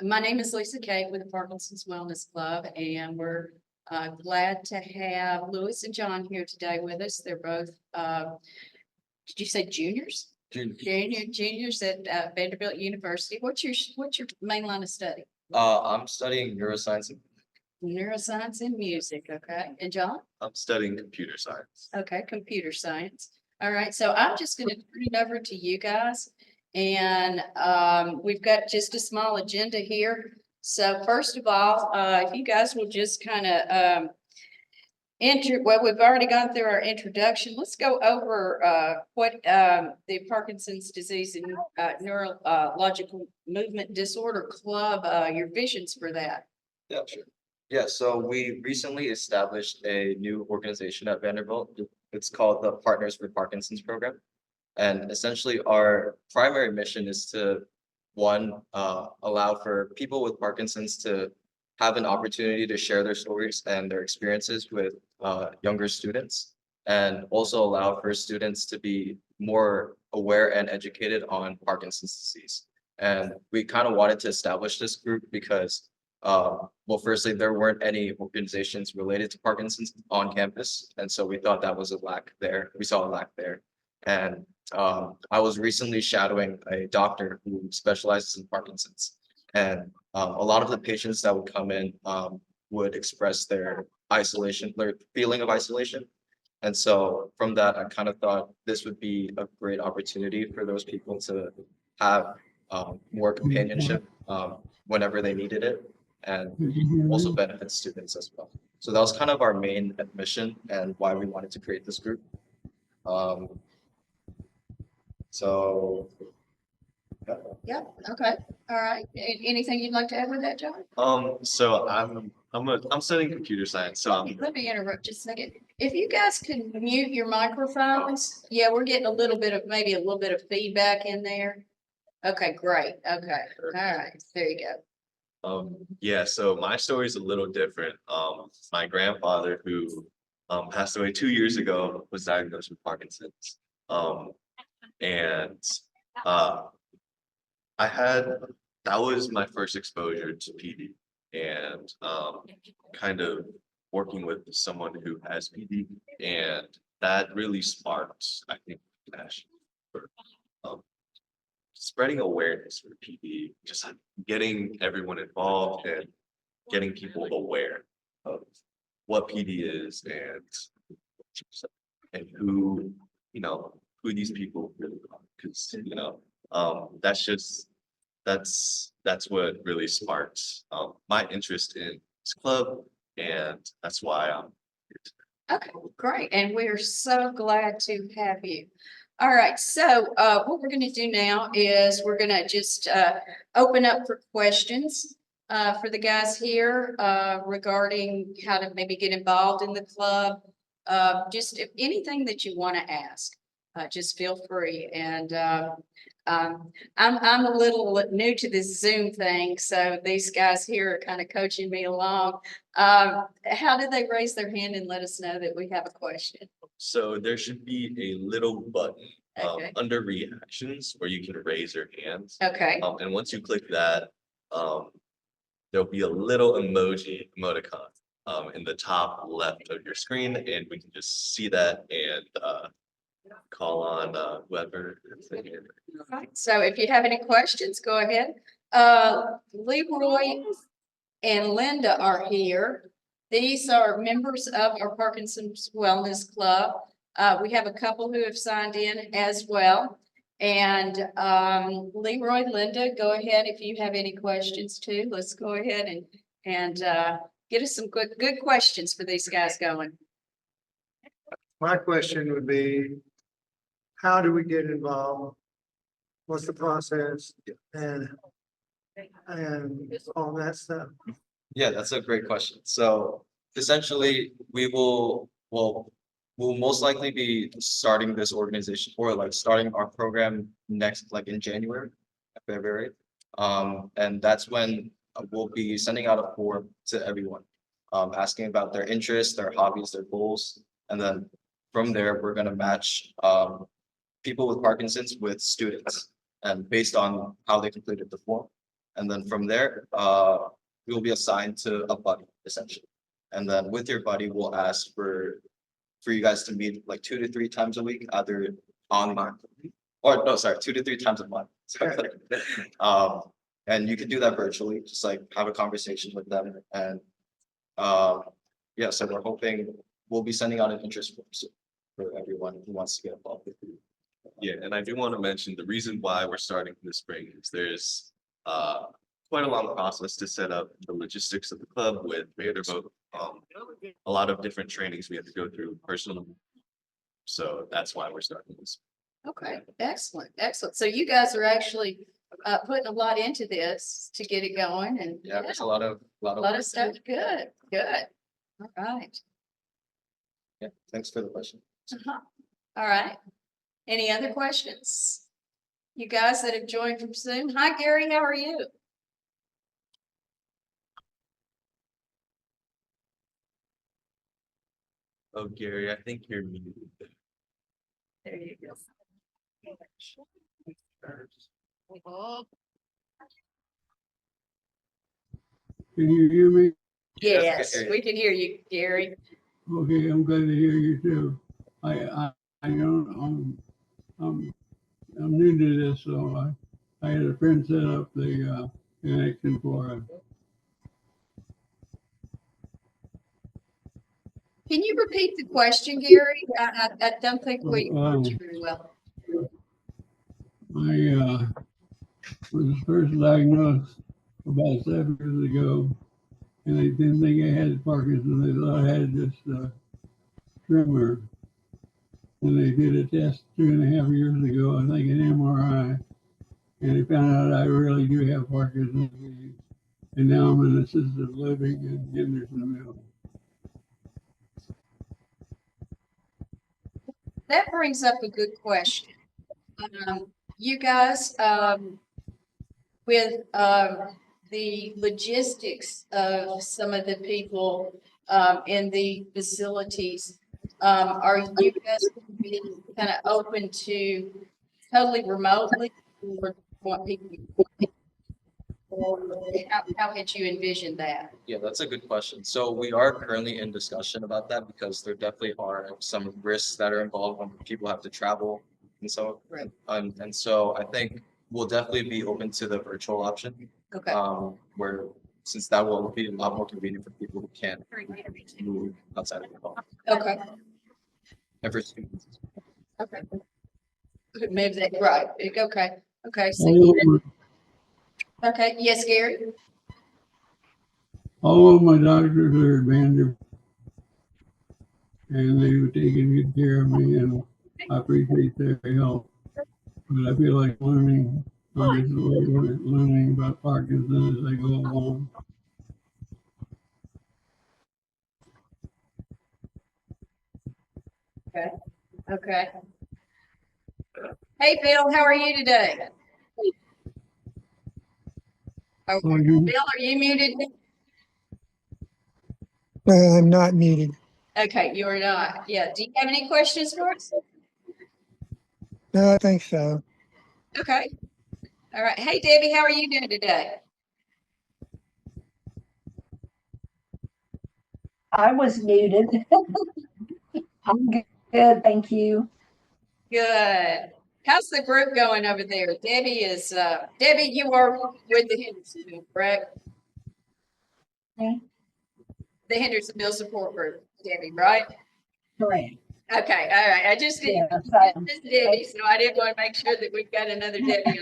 My name is Lisa Cate with the Parkinson's Wellness Club, and we're glad to have Lewis and John here today with us. They're both, did you say juniors? Juniors at Vanderbilt University. What's your main line of study? I'm studying neuroscience. Neuroscience and music, okay. And John? I'm studying computer science. Okay, computer science. All right, so I'm just going to turn it over to you guys. And we've got just a small agenda here. So first of all, if you guys will just kind of well, we've already gone through our introduction. Let's go over what the Parkinson's disease and neurological movement disorder club, your visions for that. Yeah, sure. Yeah, so we recently established a new organization at Vanderbilt. It's called the Partners for Parkinson's program. And essentially our primary mission is to, one, allow for people with Parkinson's to have an opportunity to share their stories and their experiences with younger students, and also allow for students to be more aware and educated on Parkinson's disease. And we kind of wanted to establish this group because, well, firstly, there weren't any organizations related to Parkinson's on campus. And so we thought that was a lack there. We saw a lack there. And I was recently shadowing a doctor who specializes in Parkinson's. And a lot of the patients that would come in would express their isolation, their feeling of isolation. And so from that, I kind of thought this would be a great opportunity for those people to have more companionship whenever they needed it, and also benefit students as well. So that was kind of our main mission and why we wanted to create this group. So Yeah, okay, all right. Anything you'd like to add with that, John? So I'm studying computer science. So Let me interrupt just a second. If you guys could mute your microphones, yeah, we're getting maybe a little bit of feedback in there. Okay, great. Okay, all right, there you go. Yeah, so my story is a little different. My grandfather, who passed away 2 years ago, was diagnosed with Parkinson's. And that was my first exposure to PD, and kind of working with someone who has PD, and that really sparked, I think, passion for spreading awareness for PD, just getting everyone involved and getting people aware of what PD is, and who, who these people really are, because that's what really sparked my interest in this club, and that's why I'm here today. Okay, great. And we're so glad to have you. All right, so what we're going to do now is we're going to just open up for questions for the guys here regarding how to maybe get involved in the club. Just if anything that you want to ask, just feel free. And I'm a little new to this Zoom thing, so these guys here are kind of coaching me along. How do they raise their hand and let us know that we have a question? So there should be a little button Okay. under reactions where you can raise your hands. Okay. And once you click that, there'll be a little emoticon in the top left of your screen, and we can just see that and call on whoever is in here. Right. So if you have any questions, go ahead. Leroy and Linda are here. These are members of our Parkinson's Wellness Club. We have a couple who have signed in as well. And Leroy, Linda, go ahead if you have any questions too. Let's go ahead and get us some good questions for these guys going. My question would be, how do we get involved? What's the process and all that stuff? yeah, that's a great question. So essentially, we'll most likely be starting this organization, or like starting our program next, like in January, February. And that's when we'll be sending out a form to everyone, asking about their interests, their hobbies, their goals. And then from there, we're gonna match people with Parkinson's with students, and based on how they completed the form. And then from there, you'll be assigned to a buddy essentially. And then with your buddy, we'll ask for you guys to meet like 2 to 3 times a week, either online or no, sorry, 2 to 3 times a month. And you can do that virtually, just like have a conversation with them. And yeah, so we're hoping we'll be sending out an interest form soon for everyone who wants to get involved with you. Yeah, and I do want to mention the reason why we're starting in the spring is there's quite a long process to set up the logistics of the club with Vanderbilt. A lot of different trainings we have to go through personally. So that's why we're starting this. Okay, excellent, excellent. So you guys are actually putting a lot into this to get it going and. Yeah, there's a lot of Stuff. Good, good. All right. Yeah, thanks for the question. Uh-huh. All right. Any other questions? You guys that have joined from Zoom. Hi, Gary, how are you? Oh, Gary, I think you're muted. There you go. Can you hear me? Yes, Gary. we can hear you, Gary. Okay, I'm glad to hear you too. I don't, I'm new to this, so I had a friend set up the connection for it. Can you repeat the question, Gary? I don't think we heard you very well. I was first diagnosed about 7 years ago, and they didn't think I had Parkinson. They thought I had this tremor. And they did a test 2.5 years ago, I think an MRI, and they found out I really do have Parkinson's disease. And now I'm in assisted living in Hendersonville. That brings up a good question. You guys, with the logistics of some of the people in the facilities, are you guys be kind of open to totally remotely or want people? Or how had you envisioned that? Yeah, that's a good question. So we are currently in discussion about that because there definitely are some risks that are involved when people have to travel and so. Right. And so I think we'll definitely be open to the virtual option. Okay. Where since that will be a lot more convenient for people who can't move outside of the home. Okay. And for students. Okay. Maybe that, right. Okay. Okay. So, All okay. Yes, Gary. of my doctors are at Vanderbilt, and they were taking good care of me, and I appreciate their help. But I feel like learning, I'm just learning about Parkinson's as I go along. Okay. Okay. Hey, Bill, how are you today? Oh, Oh, you- Bill, are you muted? I'm not muted. Okay, you are not. Yeah. Do you have any questions for us? No, I think so. Okay. All right. Hey, Debbie, how are you doing today? I was muted. I'm good, thank you. Good. How's the group going over there? Debbie is, Debbie, you are with the Hendersonville, correct? Okay. The Hendersonville support group, Debbie, right? Correct. Okay, all right. I just didn't, Yes, I am. this is Debbie, so I didn't want to make sure that we've got another Debbie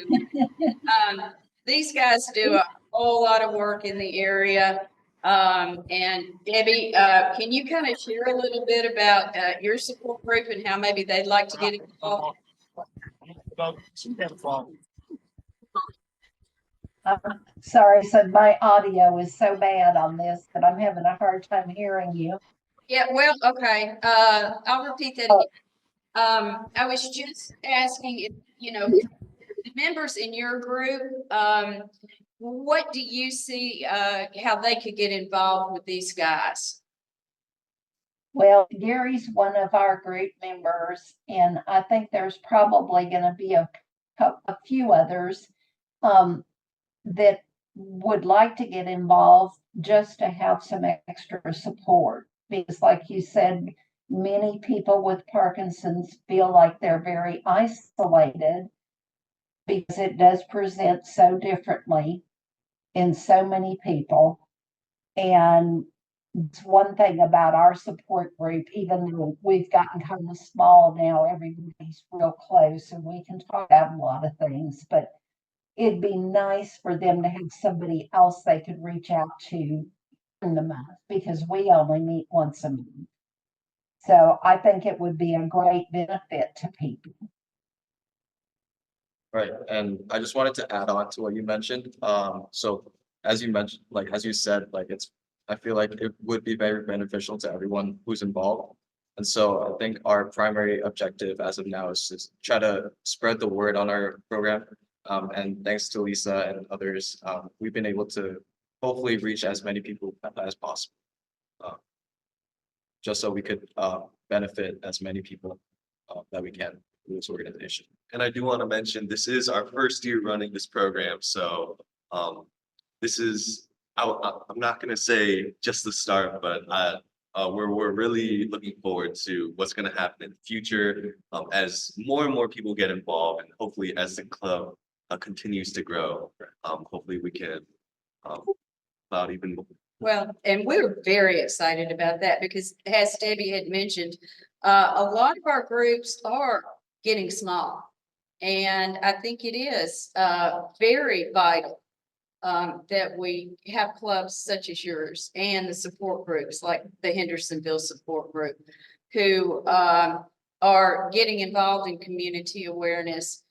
on. These guys do a whole lot of work in the area. And Debbie, can you kind of share a little bit about your support group and how maybe they'd like to get involved? Sorry, so my audio is so bad on this that I'm having a hard time hearing you. Yeah, well, okay, I'll repeat that again. I was just asking if, the members in your group, what do you see, how they could get involved with these guys? Well, Gary's one of our group members, and I think there's probably going to be a few others that would like to get involved just to have some extra support. Because like you said, many people with Parkinson's feel like they're very isolated because it does present so differently in so many people. And it's one thing about our support group, even though we've gotten kind of small now, everybody's real close and we can talk about a lot of things, but it'd be nice for them to have somebody else they could reach out to in the month because we only meet once a month. So I think it would be a great benefit to people. Right, and I just wanted to add on to what you mentioned. So as you mentioned, like as you said, like I feel like it would be very beneficial to everyone who's involved. And so I think our primary objective as of now is to try to spread the word on our program. And thanks to Lisa and others, we've been able to hopefully reach as many people as possible. Just so we could benefit as many people that we can through this organization. And I do want to mention, this is our first year running this program, so this is, I'm not going to say just the start, but we're really looking forward to what's going to happen in the future as more and more people get involved, and hopefully as the club continues to grow, hopefully we can about even more. Well, and we're very excited about that because as Debbie had mentioned, a lot of our groups are getting small. And I think it is very vital that we have clubs such as yours and the support groups like the Hendersonville support group who are getting involved in community awareness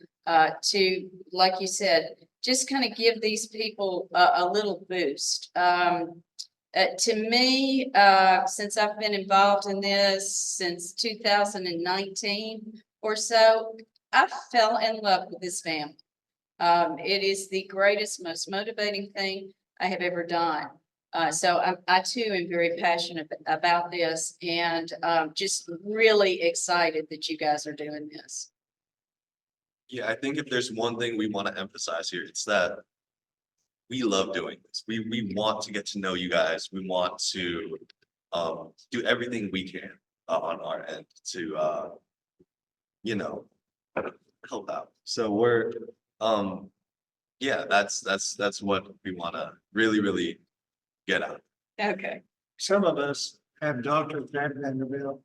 to, like you said, just kind of give these people a little boost. To me, since I've been involved in this since 2019 or so, I fell in love with this family. It is the greatest, most motivating thing I have ever done. So I too am very passionate about this and just really excited that you guys are doing this. Yeah, I think if there's one thing we want to emphasize here, it's that we love doing this. We want to get to know you guys. We want to do everything we can on our end to you know, help out. So we're yeah, that's what we want to really get out. Okay. Some of us have doctors at Vanderbilt,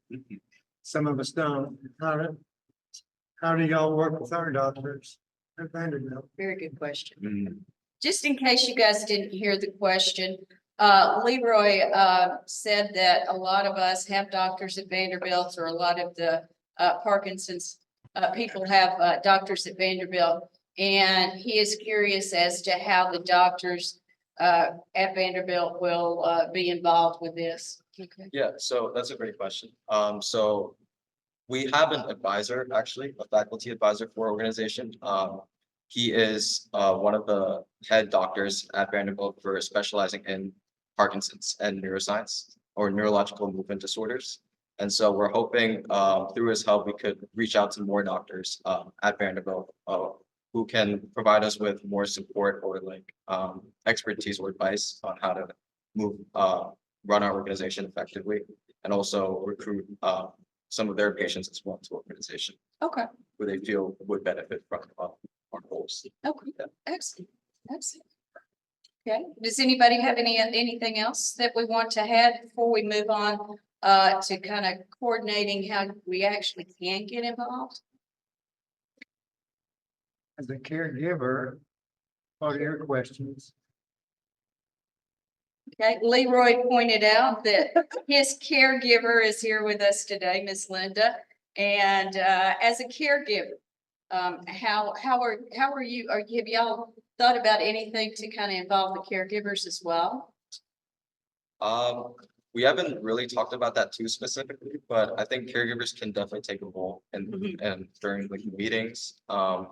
some of us don't. How do y'all work with our doctors at Vanderbilt? Very good question. Mm. Just in case you guys didn't hear the question, Leroy said that a lot of us have doctors at Vanderbilt, or a lot of the Parkinson's people have doctors at Vanderbilt. And he is curious as to how the doctors at Vanderbilt will be involved with this. Okay. Yeah, so that's a great question. So we have an advisor, actually, a faculty advisor for our organization. He is one of the head doctors at Vanderbilt for specializing in Parkinson's and neuroscience or neurological movement disorders. And so we're hoping through his help, we could reach out to more doctors at Vanderbilt who can provide us with more support or like expertise or advice on how to run our organization effectively, and also recruit some of their patients as well to organization Okay. who they feel would benefit from our goals. Okay. Excellent. Excellent. Okay. Does anybody have anything else that we want to add before we move on to kind of coordinating how we actually can get involved? As a caregiver, what are your questions? Okay, Leroy pointed out that his caregiver is here with us today, Miss Linda. And as a caregiver, how are you? Have y'all thought about anything to kind of involve the caregivers as well? We haven't really talked about that too specifically, but I think caregivers can definitely take a role in and during like meetings, or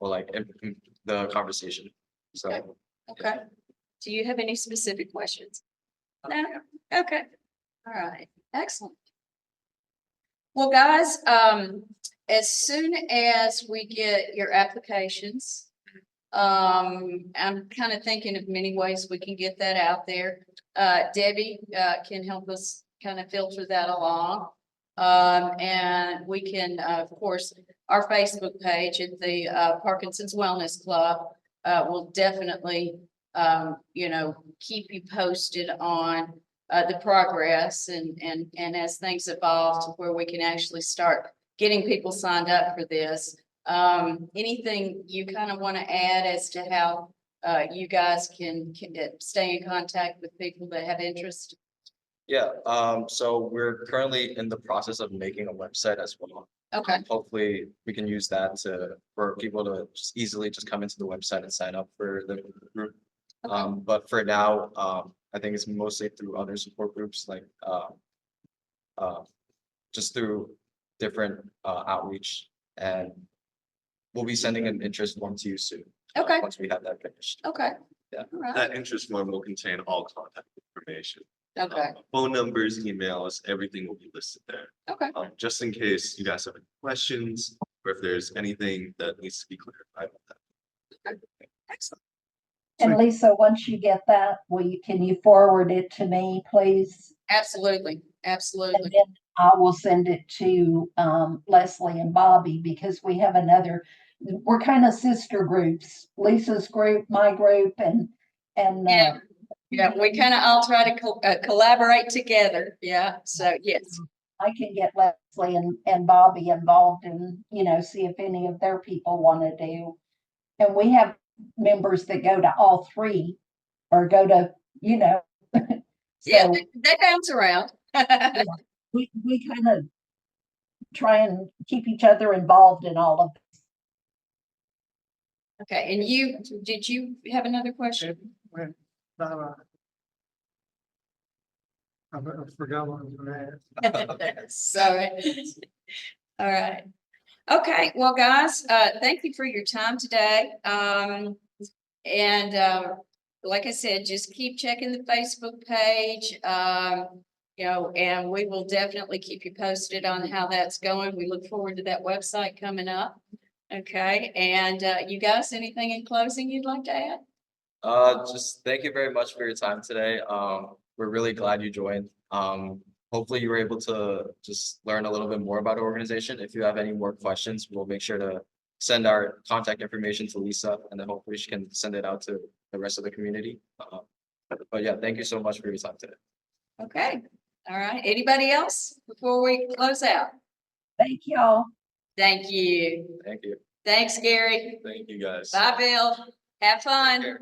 like in the conversation. So. Okay. Okay. Do you have any specific questions? No? Okay. All right. Excellent. Well, guys, as soon as we get your applications, I'm kind of thinking of many ways we can get that out there. Debbie, can help us kind of filter that along. And we can, of course, our Facebook page at the, Parkinson's Wellness Club, will definitely, keep you posted on, the progress and as things evolve to where we can actually start getting people signed up for this. Anything you kind of want to add as to how you guys can stay in contact with people that have interest? Yeah, so we're currently in the process of making a website as well. Okay, Hopefully, we can use that for people to just easily just come into the website and sign up for the group. But for now, I think it's mostly through other support groups, like just through different outreach, and we'll be sending an interest form to you soon. Okay. Once we have that finished. okay. Yeah. All right, That interest form will contain all contact information. okay, Phone numbers, emails, everything will be listed there. okay. Just in case you guys have any questions or if there's anything that needs to be clarified with that. Excellent. And Lisa, once you get that, can you forward it to me, please? Absolutely, And absolutely. then I will send it to Leslie and Bobby because we're kind of sister groups. Lisa's group, my group, and Yeah. Yeah, we kind of all try to collaborate together. Yeah, so yes. I can get Leslie and Bobby involved and, see if any of their people want to do. And we have members that go to all three or go to, Yeah, so that bounce around. we kind of try and keep each other involved in all of this. Okay, and did you have another question? When, I forgot what I was gonna ask. Sorry. All right. Okay, well, guys, thank you for your time today. And like I said, just keep checking the Facebook page. And we will definitely keep you posted on how that's going. We look forward to that website coming up. Okay, and you guys, anything in closing you'd like to add? Just thank you very much for your time today. We're really glad you joined. Hopefully you were able to just learn a little bit more about our organization. If you have any more questions, we'll make sure to send our contact information to Lisa, and then hopefully she can send it out to the rest of the community. But yeah, thank you so much for your time today. Okay, all right. Anybody else before we close out? Thank y'all. Thank you. Thank you. Thanks, Gary. Thank you, guys. Bye, Bill. Have fun. Take care.